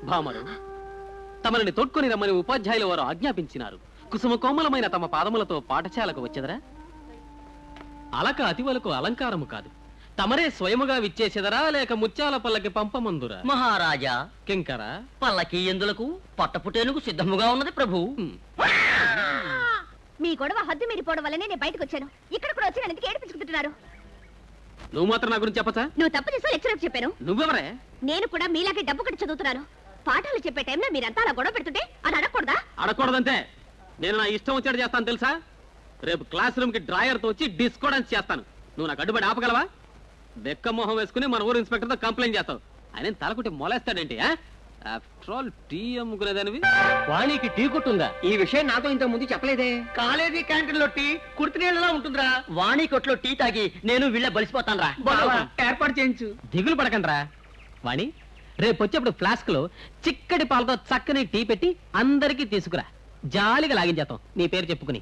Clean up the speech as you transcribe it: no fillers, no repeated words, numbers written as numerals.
భామరు, తమని తోడ్కొని రమ్మని ఉపాధ్యాయుల వారు ఆజ్ఞాపించినారు. కుసుమ కోమలమైన తమ పాదములతో పాఠశాలకు వచ్చెదరా? అలక అతివలకు అలంకారము కాదు, తమరే స్వయముగా విచ్చేసెదరా లేక ముత్యాల పల్లకి పంపమందురా? మహారాజా, కింకర పల్లకి ఎందులకు పట్టపుటేనుకు సిద్ధముగా ఉన్నది ప్రభు. మీ గొడవ హద్దు మీరిపోవడం వల్లనే నేను బయటకు వచ్చాను. ఇక్కడ కూడా వచ్చి నన్ను ఏడిపించుకుంటున్నారు. నువ్వు మాత్రం నా గురించి చెప్పచ్చా? నువ్వు తప్పు చేసా లెక్చరర్ చెప్పాను. నువ్వెవరే? నేను కూడా మీలాగే డబ్బు కట్టి చదువుతున్నాను. పాఠాలు చెప్పే టైంలో మీరంతా అలా గొడవ పెడుతుంటే అది అడగకూడదా? అడగకూడదంటే నేను నా ఇష్టం వచ్చాడు చేస్తాను తెలుసా? రేపు క్లాస్ రూమ్ కి డ్రాయర్ తో వచ్చి డిస్కో డాన్స్ చేస్తాను. నువ్వు నాకు అడ్డుపడి ఆపగలవా? బెక్క మొహం వేసుకుని మన ఊరు ఇన్స్పెక్టర్ తో కంప్లైంట్ చేస్తావు. ఆయన తలకుట్టి మొలేస్తాడేంటి? ఆఫ్టర్ ఆల్ టీ అమ్ముకునేదానివి. వాణికి టీ కొట్టుందా? ఈ విషయం నాతో ఇంత ముందు చెప్పలేదే. కాలేజీ క్యాంటీన్ లో టీ కుర్తి నీళ్ళలా ఉంటుందిరా. వాణి కొట్లో టీ తాగి నేను వీళ్ళ బలిసిపోతాను రా. ఏర్పాటు చేయించు. దిగులు పడకండ్రా వాణి. రేపు వచ్చేప్పుడు ఫ్లాస్క్ లో చిక్కటి పాలతో చక్కని టీ పెట్టి అందరికీ తీసుకురా. జాలిగా లాగించేస్తాం నీ పేరు చెప్పుకుని.